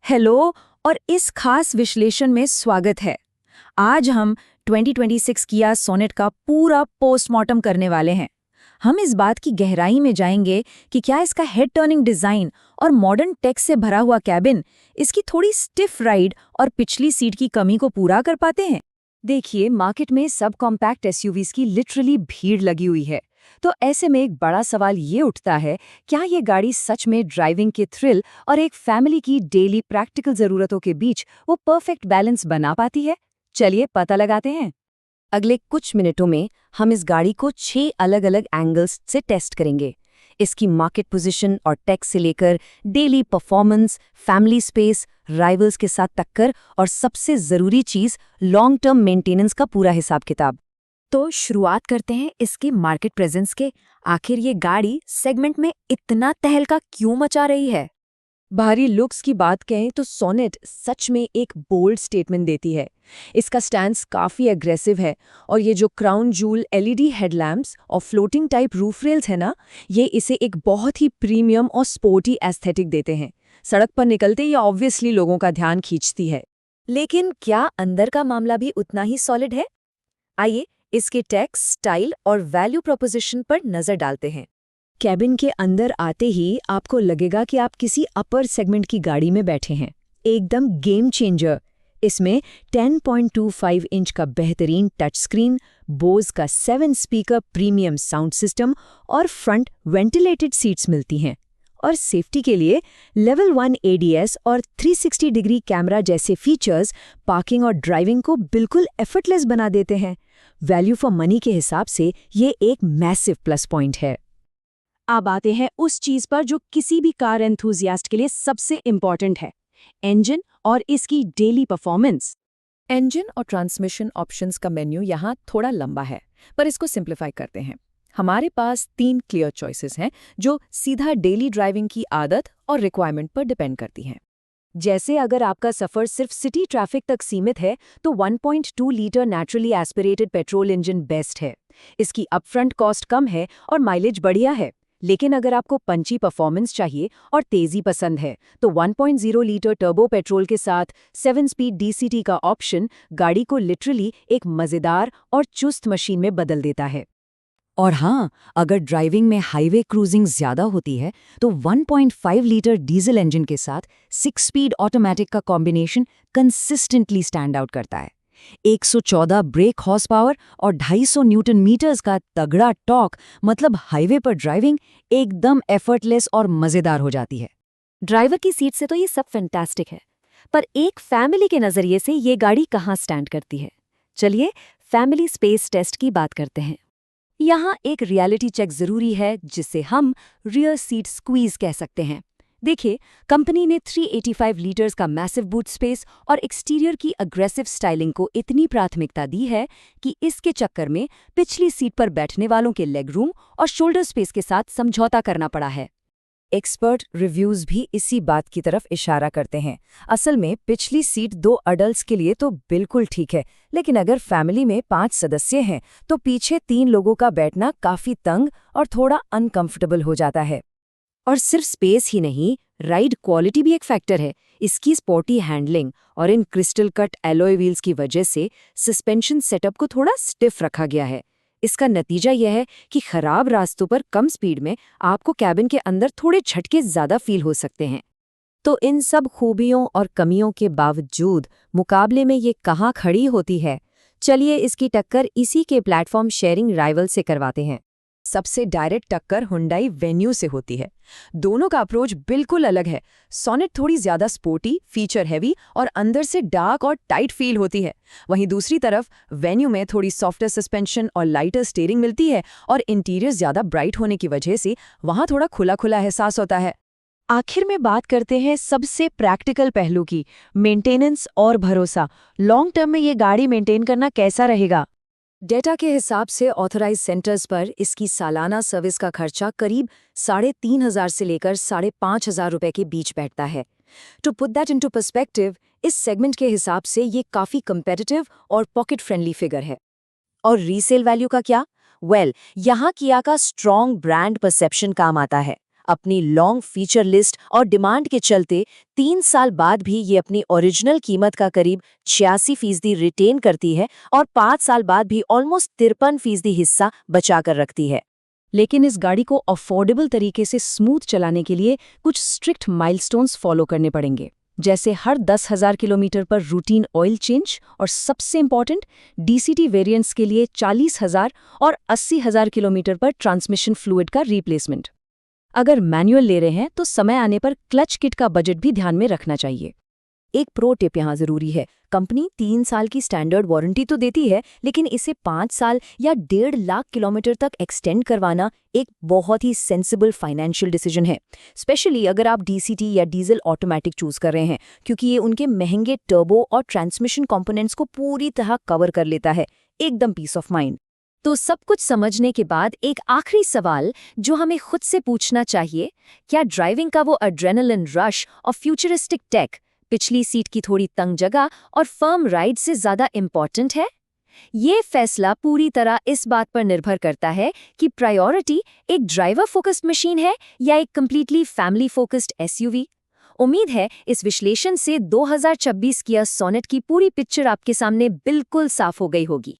Hello और इस खास विश्लेषण में स्वागत है। आज हम 2026 किया सोनेट का पूरा पोस्टमार्टम करने वाले हैं। हम इस बात की गहराई में जाएंगे कि क्या इसका हेड टर्निंग डिजाइन और मॉडर्न टेक से भरा हुआ कैबिन इसकी थोड़ी स्टिफ राइड और पिछली सीट की कमी को पूरा कर पाते हैं। देखिए, मार्केट में सब कॉम्पैक्ट एसयूवीज की लिटरली भीड़ लगी हुई है। तो ऐसे में एक बड़ा सवाल ये उठता है, क्या ये गाड़ी सच में ड्राइविंग के थ्रिल और एक फैमिली की डेली प्रैक्टिकल जरूरतों के बीच वो परफेक्ट बैलेंस बना पाती है? चलिए पता लगाते हैं। अगले कुछ मिनटों में हम इस गाड़ी को 6 अलग-अलग एंगल्स से टेस्ट करेंगे। इसकी मार्केट पोजीशन और टेक से लेकर daily performance, family space, rivals के साथ टक्कर और सबसे जरूरी चीज लॉन्ग टर्म मेंटेनेंस का पूरा हिसाब किताब। तो शुरुआत करते हैं इसके मार्केट प्रेजेंस के। आखिर ये गाड़ी सेगमेंट में इतना तहलका क्यों मचा रही है? बाहरी लुक्स की बात कहें तो सोनेट सच में एक बोल्ड स्टेटमेंट देती है। इसका स्टैंस काफी एग्रेसिव है और ये जो क्राउन जूल एलईडी हेडलैम्प्स और फ्लोटिंग टाइप रूफ रेल्स है ना, ये इसे एक बहुत ही प्रीमियम और स्पोर्टी एस्थेटिक देते हैं। सड़क पर निकलते ये ऑब्वियसली लोगों का ध्यान खींचती है। लेकिन क्या अंदर का मामला भी उतना ही सॉलिड है? आइए इसके टेक्स, स्टाइल और वैल्यू प्रोपोजिशन पर नजर डालते हैं। कैबिन के अंदर आते ही आपको लगेगा कि आप किसी अपर सेगमेंट की गाड़ी में बैठे हैं। एकदम गेम चेंजर। इसमें 10.25 इंच का बेहतरीन टच स्क्रीन, बोज का 7 स्पीकर प्रीमियम साउंड सिस्टम और फ्रंट वेंटिलेटेड सीट्स मिलती हैं। और सेफ्टी के लिए लेवल 1 एडीएस और 360 डिग्री कैमरा जैसे फीचर्स पार्किंग और ड्राइविंग को बिल्कुल एफर्टलेस बना देते हैं। वैल्यू फॉर मनी के हिसाब से ये एक मैसिव प्लस पॉइंट है। अब आते हैं उस चीज पर जो किसी भी कार एंथुजियास्ट के लिए सबसे इंपॉर्टेंट है, इंजन और इसकी डेली परफॉर्मेंस। इंजन और ट्रांसमिशन ऑप्शंस का मेन्यू यहाँ थोड़ा लंबा है, पर इसको सिंप्लीफाई करते हैं। हमारे पास 3 क्लियर चॉइसेस हैं जो सीधा डेली ड्राइविंग की आदत और रिक्वायरमेंट पर डिपेंड करती हैं। जैसे अगर आपका सफ़र सिर्फ सिटी ट्रैफिक तक सीमित है तो 1.2 litre naturally aspirated petrol engine best है। इसकी अपफ्रंट कॉस्ट कम है और माइलेज बढ़िया है। लेकिन अगर आपको पंची परफॉर्मेंस चाहिए और तेज़ी पसंद है तो 1.0 लीटर टर्बो पेट्रोल के साथ 7 स्पीड डीसीटी का ऑप्शन गाड़ी को लिटरली एक मज़ेदार और चुस्त मशीन में बदल देता है। और हाँ, अगर ड्राइविंग में हाईवे क्रूजिंग ज्यादा होती है तो 1.5 लीटर डीजल इंजन के साथ 6 स्पीड ऑटोमेटिक का कॉम्बिनेशन कंसिस्टेंटली स्टैंड आउट करता है। 114 ब्रेक हॉर्स पावर और 250 न्यूटन मीटर्स का तगड़ा टॉर्क, मतलब हाईवे पर ड्राइविंग एकदम एफर्टलेस और मजेदार हो जाती है। ड्राइवर की सीट से तो ये सब फैंटास्टिक है, पर एक फैमिली के नजरिए से ये गाड़ी कहाँ स्टैंड करती है? चलिए फैमिली स्पेस टेस्ट की बात करते हैं। यहाँ एक रियलिटी चेक जरूरी है जिसे हम रियर सीट स्क्वीज कह सकते हैं। देखिए, कंपनी ने 385 लीटर्स का मैसिव बूट स्पेस और एक्सटीरियर की अग्रेसिव स्टाइलिंग को इतनी प्राथमिकता दी है कि इसके चक्कर में पिछली सीट पर बैठने वालों के लेग रूम और शोल्डर स्पेस के साथ समझौता करना पड़ा है। एक्सपर्ट रिव्यूज भी इसी बात की तरफ इशारा करते हैं। असल में पिछली सीट 2 अडल्ट्स के लिए तो बिल्कुल ठीक है, लेकिन अगर फैमिली में 5 सदस्य हैं तो पीछे 3 लोगों का बैठना काफी तंग और थोड़ा अनकंफर्टेबल हो जाता है। और सिर्फ स्पेस ही नहीं, राइड क्वालिटी भी एक फैक्टर है। इसकी स्पोर्टी हैंडलिंग और इन क्रिस्टल कट एलॉय व्हील्स की वजह से सस्पेंशन सेटअप को थोड़ा स्टिफ रखा गया है। इसका नतीजा यह है कि खराब रास्तों पर कम स्पीड में आपको कैबिन के अंदर थोड़े झटके ज्यादा फील हो सकते हैं। तो इन सब खूबियों और कमियों के बावजूद मुकाबले में ये कहाँ खड़ी होती है? चलिए इसकी टक्कर इसी के प्लेटफॉर्म शेयरिंग राइवल से करवाते हैं। सबसे डायरेक्ट टक्कर हुंडई वेन्यू से होती है। दोनों का अप्रोच बिल्कुल अलग है। सोनेट थोड़ी ज्यादा स्पोर्टी, फीचर हैवी और अंदर से डार्क और टाइट फील होती है। वहीं दूसरी तरफ वेन्यू में थोड़ी सॉफ्टर सस्पेंशन और लाइटर स्टीयरिंग मिलती है और इंटीरियर ज्यादा ब्राइट होने की वजह से वहां थोड़ा खुला खुला एहसास होता है। आखिर में बात करते हैं सबसे प्रैक्टिकल पहलू की, मेंटेनेंस और भरोसा। लॉन्ग टर्म में ये गाड़ी मेंटेन करना कैसा रहेगा? डेटा के हिसाब से ऑथराइज सेंटर्स पर इसकी सालाना सर्विस का खर्चा करीब 3,500 से लेकर 5,500 रुपए के बीच बैठता है। To put that into perspective, इस सेगमेंट के हिसाब से ये काफी कंपेटिटिव और पॉकेट फ्रेंडली फिगर है। और रीसेल वैल्यू का क्या? यहाँ किया का स्ट्रॉन्ग ब्रांड परसेप्शन काम आता है। अपनी लॉन्ग फीचर लिस्ट और डिमांड के चलते 3 साल बाद भी ये अपनी ओरिजिनल कीमत का करीब 86% रिटेन करती है और 5 साल बाद भी ऑलमोस्ट 53% हिस्सा बचा कर रखती है। लेकिन इस गाड़ी को अफोर्डेबल तरीके से स्मूथ चलाने के लिए कुछ स्ट्रिक्ट माइलस्टोन्स फॉलो करने पड़ेंगे, जैसे हर 10,000 किलोमीटर पर रूटीन ऑयल चेंज और सबसे इम्पॉर्टेंट DCT वेरिएंट्स के लिए 40,000 और 80,000 किलोमीटर पर ट्रांसमिशन फ्लूइड का रिप्लेसमेंट। अगर मैनुअल ले रहे हैं तो समय आने पर क्लच किट का बजट भी ध्यान में रखना चाहिए। एक प्रो टिप यहाँ जरूरी है, कंपनी 3 साल की स्टैंडर्ड वारंटी तो देती है, लेकिन इसे 5 साल या 1.5 लाख किलोमीटर तक एक्सटेंड करवाना एक बहुत ही सेंसिबल फाइनेंशियल डिसीजन है, स्पेशली अगर आप DCT या डीजल ऑटोमेटिक चूज कर रहे हैं, क्योंकि ये उनके महंगे टर्बो और ट्रांसमिशन कंपोनेंट्स को पूरी तरह कवर कर लेता है। एकदम पीस ऑफ माइंड। तो सब कुछ समझने के बाद एक आखिरी सवाल जो हमें खुद से पूछना चाहिए, क्या ड्राइविंग का वो एड्रेनलिन रश और फ्यूचरिस्टिक टेक पिछली सीट की थोड़ी तंग जगह और फर्म राइड से ज्यादा इम्पॉर्टेंट है? ये फैसला पूरी तरह इस बात पर निर्भर करता है कि प्रायोरिटी एक ड्राइवर फोकस्ड मशीन है या एक कंप्लीटली फैमिली फोकस्ड SUV। उम्मीद है इस विश्लेषण से 2026 किया सोनेट की पूरी पिक्चर आपके सामने बिल्कुल साफ हो गई होगी।